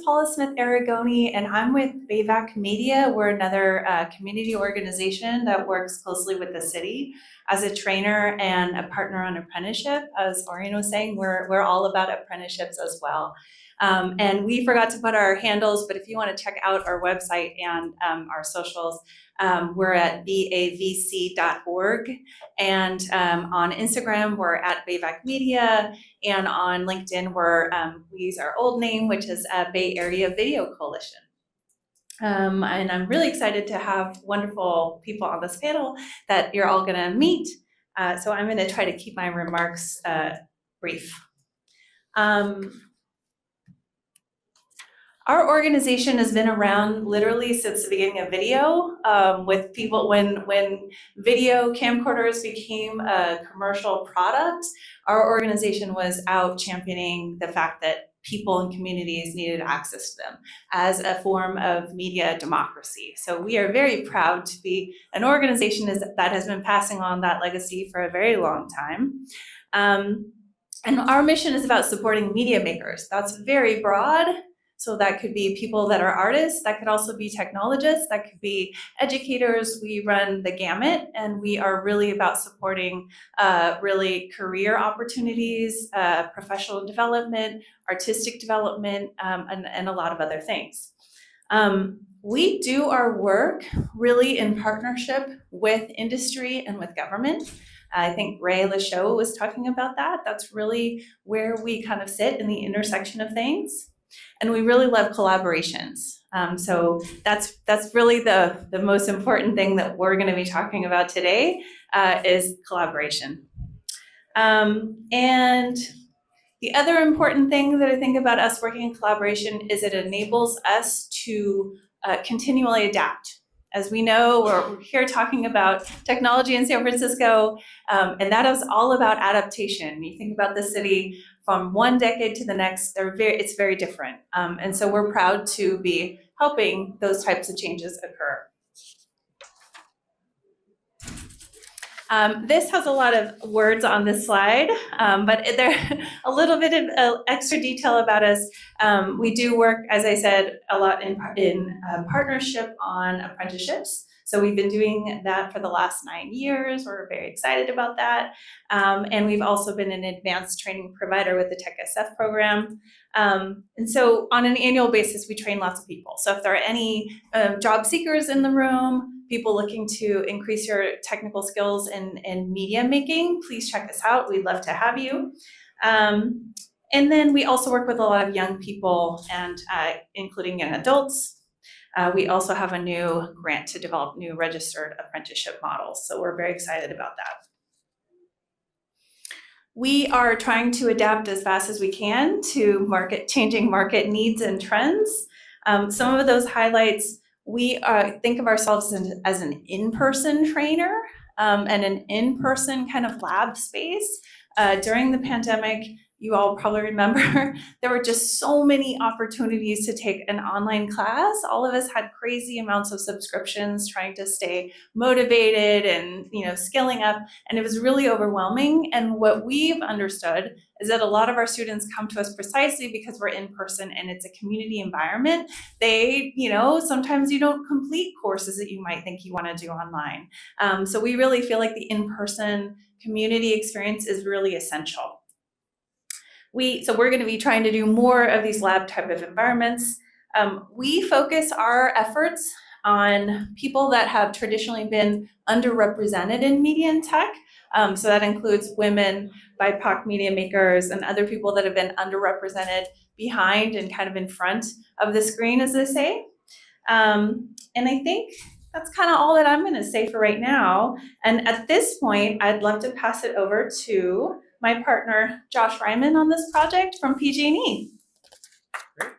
Paula Smith Arrigoni, and I'm with BAVC Media. We're another community organization that works closely with the city as a trainer and a partner on apprenticeship. As Orion was saying, we're all about apprenticeships as well. And we forgot to put our handles, but if you want to check out our website and our socials, we're at BAVC.org, and on Instagram we're at BAVC Media, and on LinkedIn we use our old name, which is Bay Area Video Coalition. And I'm really excited to have wonderful people on this panel that you're all going to meet. So I'm going to try to keep my remarks brief. Our organization has been around literally since the beginning of video, with people when video camcorders became a commercial product. Our organization was out championing the fact that people and communities needed access to them as a form of media democracy. So we are very proud to be an organization that has been passing on that legacy for a very long time. And our mission is about supporting media makers. That's very broad. So that could be people that are artists, that could also be technologists, that could be educators. We run the gamut, and we are really about supporting really career opportunities, professional development, artistic development, and a lot of other things. We do our work really in partnership with industry and with government. I think Ray Lachaud was talking about that. That's really where we kind of sit in the intersection of things. And we really love collaborations. So that's really the most important thing that we're going to be talking about today is collaboration. And the other important thing that I think about us working in collaboration is it enables us to continually adapt. As we know, we're here talking about technology in San Francisco, and that is all about adaptation. You think about the city from one decade to the next, it's very different. And so we're proud to be helping those types of changes occur. This has a lot of words on this slide, but there a little bit of extra detail about us. We do work, as I said, a lot in partnership on apprenticeships. So we've been doing that for the last 9 years. We're very excited about that. And we've also been an advanced training provider with the Tech SF program. And so on an annual basis, we train lots of people. So if there are any job seekers in the room, people looking to increase your technical skills in media making, please check us out. We'd love to have you. And then we also work with a lot of young people, and including young adults. We also have a new grant to develop new registered apprenticeship models. So we're very excited about that. We are trying to adapt as fast as we can to changing market needs and trends. Some of those highlights, we think of ourselves as an in-person trainer and an in-person kind of lab space. During the pandemic, you all probably remember there were just so many opportunities to take an online class. All of us had crazy amounts of subscriptions trying to stay motivated and skilling up, and it was really overwhelming. And what we've understood is that a lot of our students come to us precisely because we're in person and it's a community environment. They, sometimes you don't complete courses that you might think you want to do online. So we really feel like the in-person community experience is really essential. So we're going to be trying to do more of these lab type of environments. We focus our efforts on people that have traditionally been underrepresented in media and tech. So that includes women, BIPOC media makers, and other people that have been underrepresented behind and kind of in front of the screen, as they say. And I think that's kind of all that I'm going to say for right now. And at this point, I'd love to pass it over to my partner, Josh Reiman, on this project from PG&E. Great.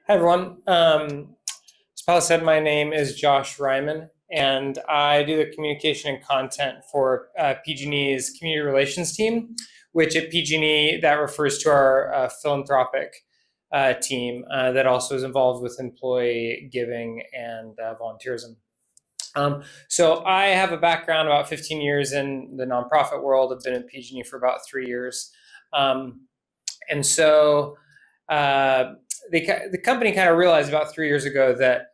Hi, everyone. As Paula said, my name is Josh Reiman, and I do the communication and content for PG&E's community relations team, which at PG&E, that refers to our philanthropic team that also is involved with employee giving and volunteerism. So I have a background about 15 years in the nonprofit world. I've been at PG&E for about 3 years. And so the company kind of realized about 3 years ago that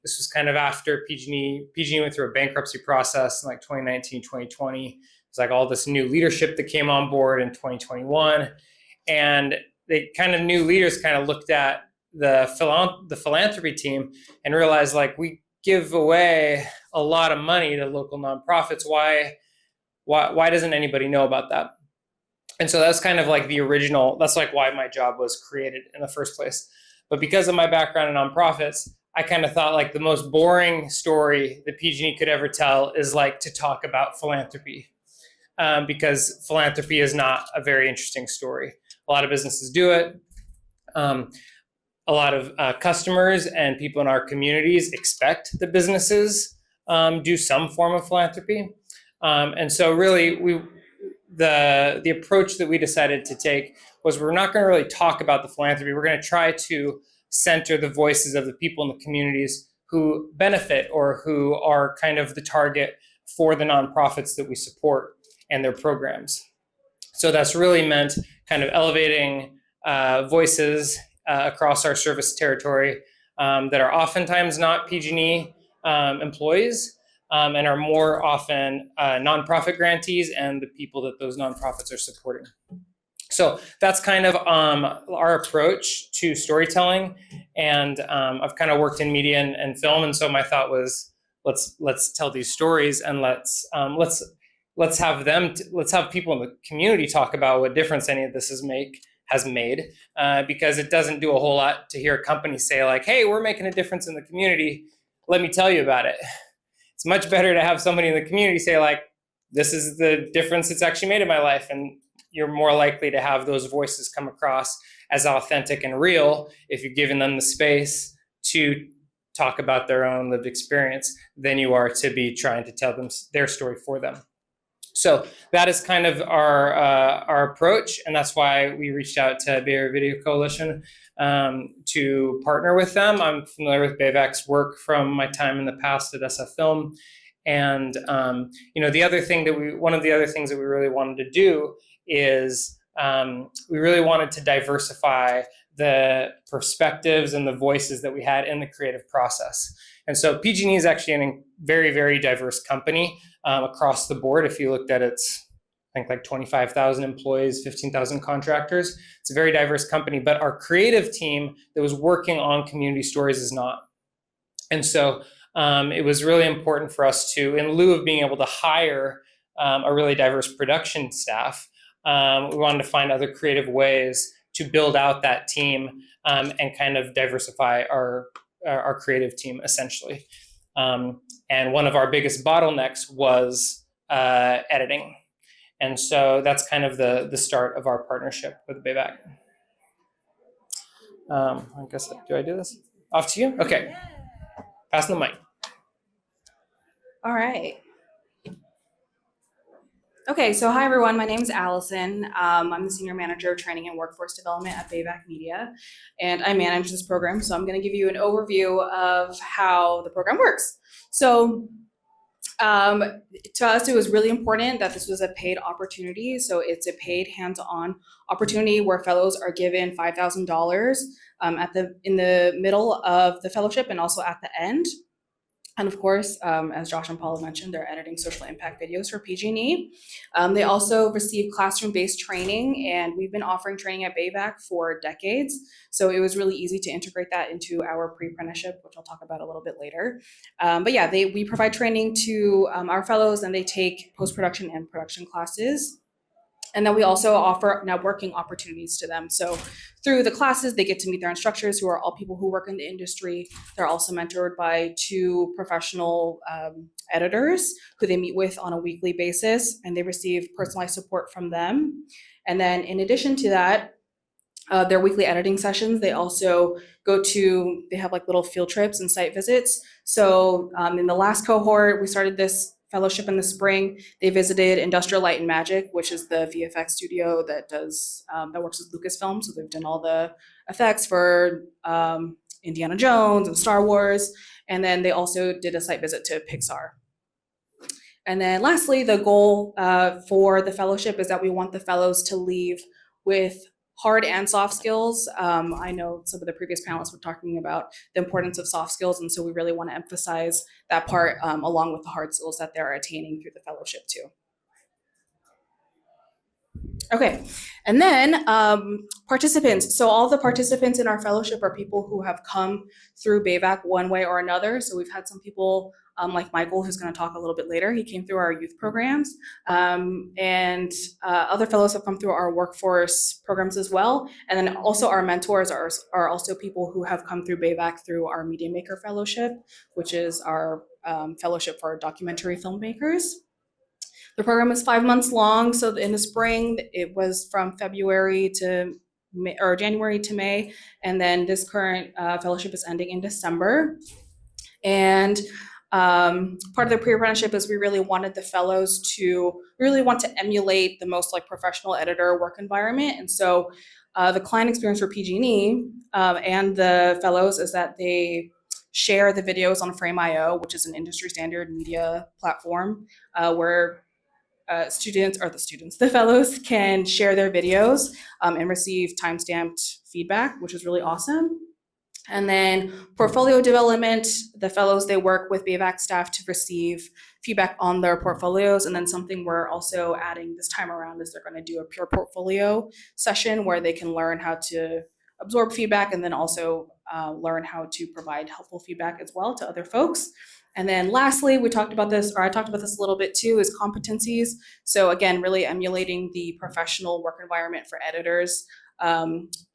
this was kind of after PG&E went through a bankruptcy process in like 2019, 2020. It's like all this new leadership that came on board in 2021. And they kind of new leaders kind of looked at the philanthropy team and realized, like, we give away a lot of money to local nonprofits. Why doesn't anybody know about that? And so that's kind of like the original, that's like why my job was created in the first place. But because of my background in nonprofits, I kind of thought like the most boring story that PG&E could ever tell is like to talk about philanthropy, because philanthropy is not a very interesting story. A lot of businesses do it. A lot of customers and people in our communities expect that businesses do some form of philanthropy. And so really the approach that we decided to take was, we're not going to really talk about the philanthropy. We're going to try to center the voices of the people in the communities who benefit or who are kind of the target for the nonprofits that we support and their programs. So that's really meant kind of elevating voices across our service territory that are oftentimes not PG&E employees, and are more often nonprofit grantees and the people that those nonprofits are supporting. So that's kind of our approach to storytelling. And I've kind of worked in media and film, and so my thought was, let's tell these stories, and let's have people in the community talk about what difference any of this has made, because it doesn't do a whole lot to hear a company say like, hey, we're making a difference in the community, let me tell you about it. It's much better to have somebody in the community say like, this is the difference it's actually made in my life. And you're more likely to have those voices come across as authentic and real if you're giving them the space to talk about their own lived experience than you are to be trying to tell them their story for them. So that is kind of our approach, and that's why we reached out to Bay Area Video Coalition to partner with them. I'm familiar with BAVC's work from my time in the past at SF Film, and one of the other things that we really wanted to do is we really wanted to diversify the perspectives and the voices that we had in the creative process. And so PG&E is actually a very, very diverse company across the board. If you looked at its, I think like 25,000 employees, 15,000 contractors, it's a very diverse company, but our creative team that was working on community stories is not. And so it was really important for us to, in lieu of being able to hire a really diverse production staff, we wanted to find other creative ways to build out that team and kind of diversify our creative team, essentially. And one of our biggest bottlenecks was editing. And so that's kind of the start of our partnership with BAVC. I guess, do I do this? Off to you? Okay. Passing the mic. All right. Okay, so hi everyone, my name is Allison. I'm the Senior Manager of Training and Workforce Development at BAVC Media, and I manage this program. So I'm going to give you an overview of how the program works. So to us, it was really important that this was a paid opportunity. So it's a paid hands-on opportunity where fellows are given $5,000 in the middle of the fellowship and also at the end. And of course, as Josh and Paula mentioned, they're editing social impact videos for PG&E. They also receive classroom-based training, and we've been offering training at BAVC for decades. So it was really easy to integrate that into our pre-apprenticeship, which I'll talk about a little bit later. But yeah, we provide training to our fellows, and they take post-production and production classes. And then we also offer networking opportunities to them. So through the classes, they get to meet their instructors, who are all people who work in the industry. They're also mentored by 2 professional editors who they meet with on a weekly basis, and they receive personalized support from them. And then in addition to that, their weekly editing sessions, they also they have like little field trips and site visits. So in the last cohort, we started this fellowship in the spring. They visited Industrial Light and Magic, which is the VFX studio that works with Lucasfilm. So they've done all the effects for Indiana Jones and Star Wars. And then they also did a site visit to Pixar. And then lastly, the goal for the fellowship is that we want the fellows to leave with hard and soft skills. I know some of the previous panelists were talking about the importance of soft skills, and so we really want to emphasize that part along with the hard skills that they're attaining through the fellowship too. Okay, and then participants. So all the participants in our fellowship are people who have come through BAVC one way or another. So we've had some people like Michael, who's going to talk a little bit later. He came through our youth programs, and other fellows have come through our workforce programs as well. And then also our mentors are also people who have come through BAVC through our Media Maker Fellowship, which is our fellowship for documentary filmmakers. The program is 5 months long. So in the spring, it was from February to May, or January to May. And then this current fellowship is ending in December. And part of the pre-apprenticeship is we really wanted the fellows to really want to emulate the most like professional editor work environment. And so the client experience for PG&E and the fellows is that they share the videos on Frame.io, which is an industry standard media platform where the fellows can share their videos and receive time-stamped feedback, which is really awesome. And then portfolio development, the fellows, they work with BAVC staff to receive feedback on their portfolios. And then something we're also adding this time around is they're going to do a pure portfolio session where they can learn how to absorb feedback and then also learn how to provide helpful feedback as well to other folks. And then lastly, I talked about this a little bit too, is competencies. So again, really emulating the professional work environment for editors.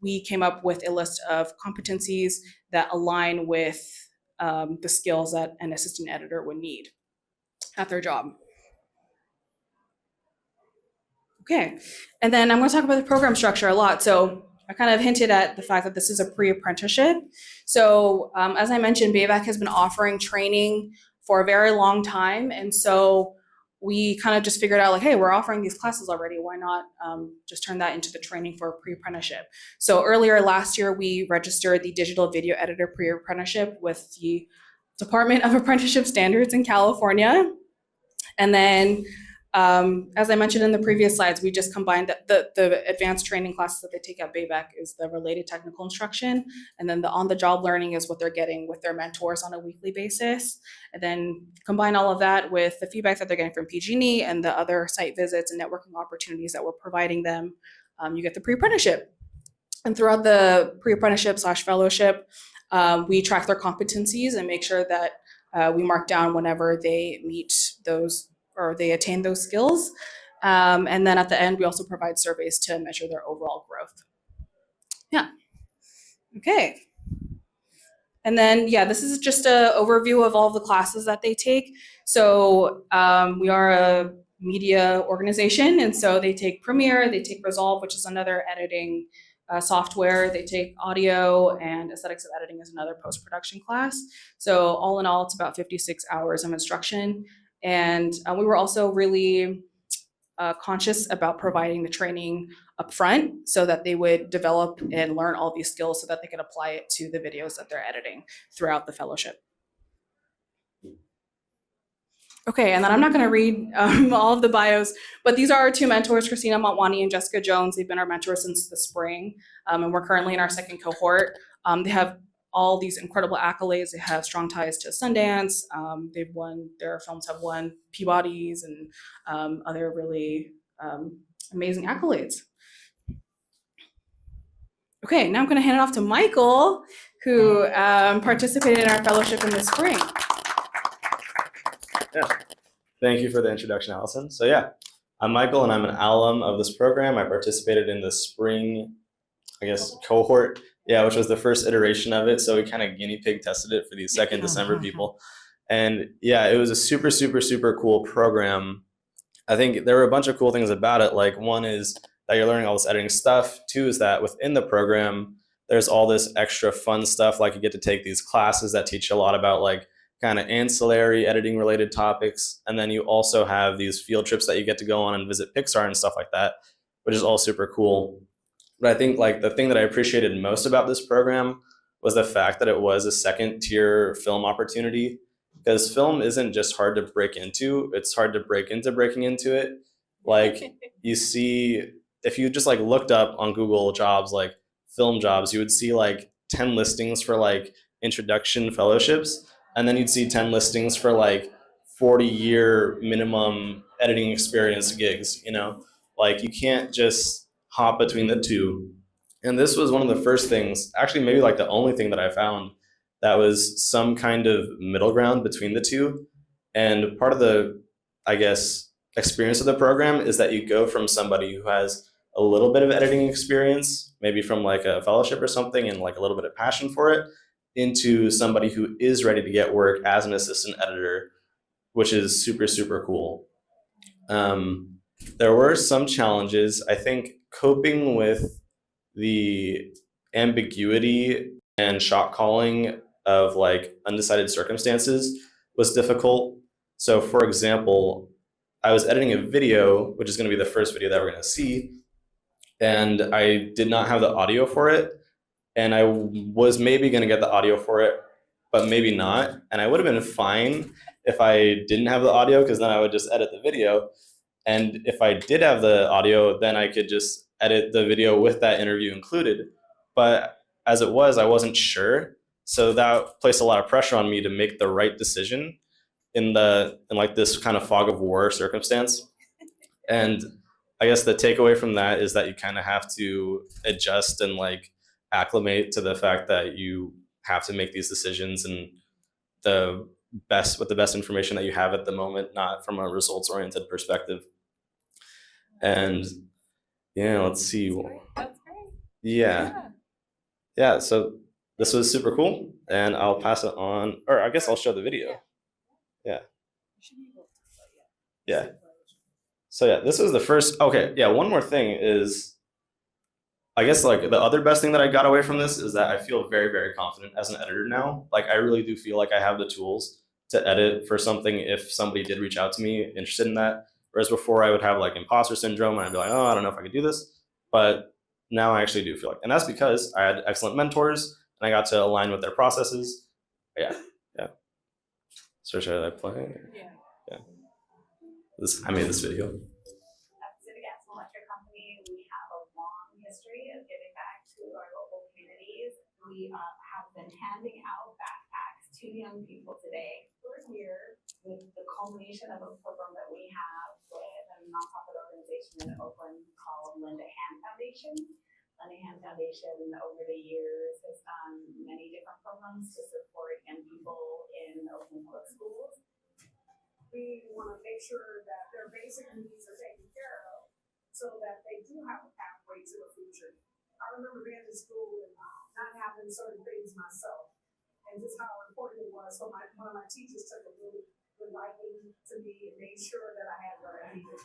We came up with a list of competencies that align with the skills that an assistant editor would need at their job. Okay, and then I'm going to talk about the program structure a lot. So I kind of hinted at the fact that this is a pre-apprenticeship. So as I mentioned, BAVC has been offering training for a very long time. And so we kind of just figured out like, hey, we're offering these classes already. Why not just turn that into the training for a pre-apprenticeship? So earlier last year, we registered the digital video editor pre-apprenticeship with the Department of Apprenticeship Standards in California. And then as I mentioned in the previous slides, we just combined the advanced training classes that they take at BAVC is the related technical instruction. And then the on-the-job learning is what they're getting with their mentors on a weekly basis. And then combine all of that with the feedback that they're getting from PG&E and the other site visits and networking opportunities that we're providing them, you get the pre-apprenticeship. And throughout the pre-apprenticeship/fellowship, we track their competencies and make sure that we mark down whenever they meet those or they attain those skills. And then at the end, we also provide surveys to measure their overall growth. Yeah, okay. And then, yeah, this is just an overview of all the classes that they take. So we are a media organization, and so they take Premiere, they take Resolve, which is another editing software. They take audio, and aesthetics of editing is another post-production class. So all in all, it's about 56 hours of instruction. And we were also really conscious about providing the training up front so that they would develop and learn all these skills so that they could apply it to the videos that they're editing throughout the fellowship. Okay, and then I'm not going to read all of the bios, but these are our two mentors, Christina Montwani and Jessica Jones. They've been our mentors since the spring, and we're currently in our second cohort. They have all these incredible accolades. They have strong ties to Sundance. Their films have won Peabody's and other really amazing accolades. Okay, now I'm going to hand it off to Michael, who participated in our fellowship in the spring. Yeah, thank you for the introduction, Allison. So yeah, I'm Michael and I'm an alum of this program. I participated in the spring, cohort. Yeah, which was the first iteration of it. So we kind of guinea pig tested it for these second December people. And yeah, it was a super, super, super cool program. I think there were a bunch of cool things about it. Like one is that you're learning all this editing stuff. Two is that within the program, there's all this extra fun stuff. Like you get to take these classes that teach you a lot about like kind of ancillary editing related topics. And then you also have these field trips that you get to go on and visit Pixar and stuff like that, which is all super cool. But I think like the thing that I appreciated most about this program was the fact that it was a second tier film opportunity, because film isn't just hard to break into, it's hard to break into breaking into it. Like you see, if you just like looked up on Google jobs, like film jobs, you would see like 10 listings for like introduction fellowships, and then you'd see 10 listings for like 40-year minimum editing experience gigs, you know? Like you can't just hop between the two. And this was one of the first things, actually maybe like the only thing that I found that was some kind of middle ground between the two. And part of the, I guess, experience of the program is that you go from somebody who has a little bit of editing experience, maybe from like a fellowship or something, and like a little bit of passion for it, into somebody who is ready to get work as an assistant editor, which is super, super cool. There were some challenges. I think coping with the ambiguity and shot calling of like undecided circumstances was difficult. So for example, I was editing a video, which is going to be the first video that we're going to see, and I did not have the audio for it. And I was maybe going to get the audio for it, but maybe not. And I would have been fine if I didn't have the audio, because then I would just edit the video. And if I did have the audio, then I could just edit the video with that interview included. But as it was, I wasn't sure. So that placed a lot of pressure on me to make the right decision in like this kind of fog of war circumstance. And I guess the takeaway from that is that you kind of have to adjust and like acclimate to the fact that you have to make these decisions and with the best information that you have at the moment, not from a results oriented perspective. And yeah, let's see. That's great. Yeah, so this was super cool, and I'll pass it on, or I guess I'll show the video. Yeah. So yeah, this was the first. Okay, yeah, one more thing is, I guess like the other best thing that I got away from this is that I feel very, very confident as an editor now. Like I really do feel like I have the tools to edit for something if somebody did reach out to me interested in that. Whereas before I would have like imposter syndrome and I'd be like, oh, I don't know if I could do this. But now I actually do feel like, and that's because I had excellent mentors and I got to align with their processes. But yeah. So should I play? Yeah. I made this video. At City Gas and Electric Company, we have a long history of giving back to our local communities. We have been handing out backpacks to young people today. We're here with the culmination of a program that we have with a nonprofit organization in Oakland called Linda Hand Foundation. Linda Hand Foundation over the years has done many different programs to support young people in Oakland public schools. We want to make sure that their basic needs are taken care of so that they do have a pathway to the future. I remember being in school and not having certain things myself, and just how important it was. So one of my teachers took a really good liking to me and made sure that I had what I needed.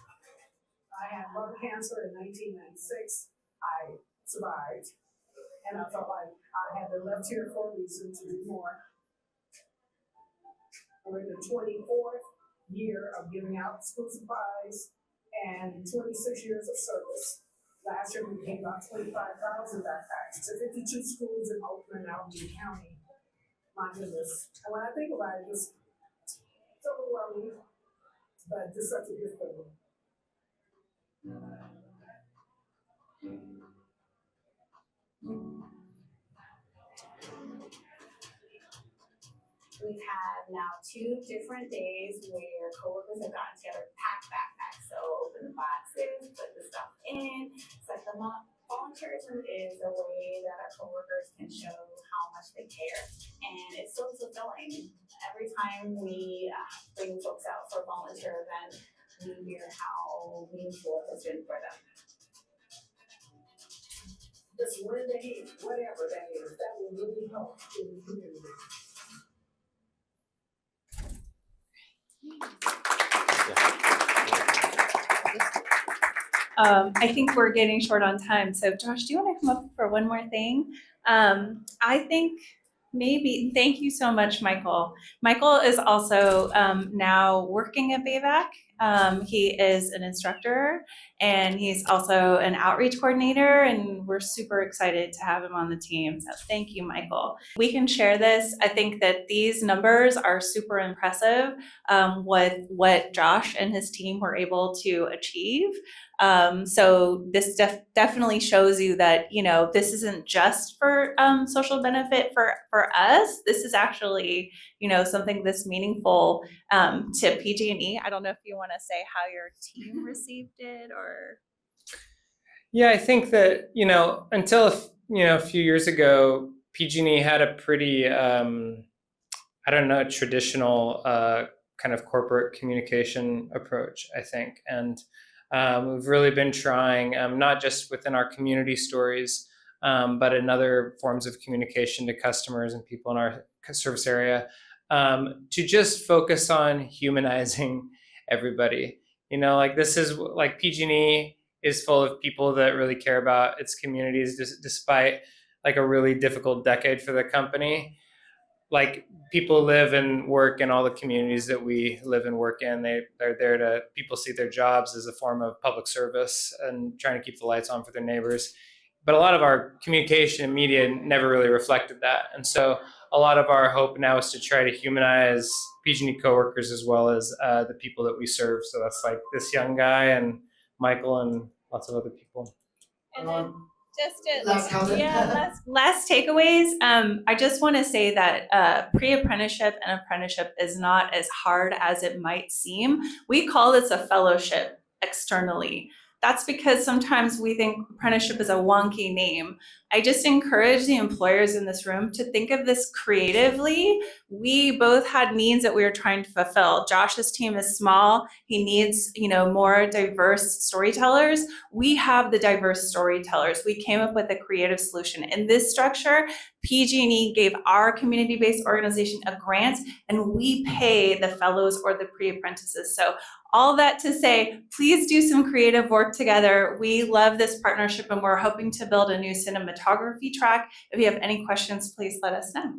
I had lung cancer in 1996. I survived, and I felt like I had been left here for a reason to do more. We're in the 24th year of giving out school supplies and 26 years of service. Last year we gave out 25,000 backpacks to 52 schools in Oakland and Alameda County. My goodness. And when I think about it, it's overwhelming, but just such a good feeling. We've had now 2 different days where coworkers have gotten together, pack backpacks. So open the boxes, put the stuff in, set them up. Volunteerism is a way that our coworkers can show how much they care, and it's so fulfilling. Every time we bring folks out for a volunteer event, we hear how meaningful it has been for them. Just one day, whatever that is, that will really help in the community. I think we're getting short on time. So Josh, do you want to come up for one more thing? I think maybe, thank you so much, Michael. Michael is also now working at BAVC. He is an instructor, and he's also an outreach coordinator, and we're super excited to have him on the team. So thank you, Michael. We can share this. I think that these numbers are super impressive, with what Josh and his team were able to achieve. So this definitely shows you that, this isn't just for social benefit for us. This is actually, something that's meaningful to PG&E. I don't know if you want to say how your team received it or. Yeah, I think that, until, a few years ago, PG&E had a pretty, traditional kind of corporate communication approach, I think. And we've really been trying, not just within our community stories, but in other forms of communication to customers and people in our service area, to just focus on humanizing everybody. This is like PG&E is full of people that really care about its communities, despite like a really difficult decade for the company. Like, people live and work in all the communities that we live and work in. They're there to, people see their jobs as a form of public service and trying to keep the lights on for their neighbors. But a lot of our communication and media never really reflected that. And so a lot of our hope now is to try to humanize PG&E coworkers as well as the people that we serve. So that's like this young guy and Michael and lots of other people. And then last takeaways. I just want to say that pre-apprenticeship and apprenticeship is not as hard as it might seem. We call this a fellowship externally. That's because sometimes we think apprenticeship is a wonky name. I just encourage the employers in this room to think of this creatively. We both had needs that we were trying to fulfill. Josh's team is small. He needs, more diverse storytellers. We have the diverse storytellers. We came up with a creative solution. In this structure, PG&E gave our community-based organization a grant, and we pay the fellows or the pre-apprentices. So all that to say, please do some creative work together. We love this partnership, and we're hoping to build a new cinematography track. If you have any questions, please let us know.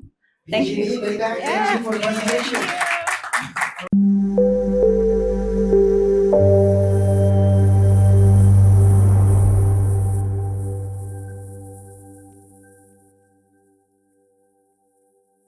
Thank you. Thank you for the presentation.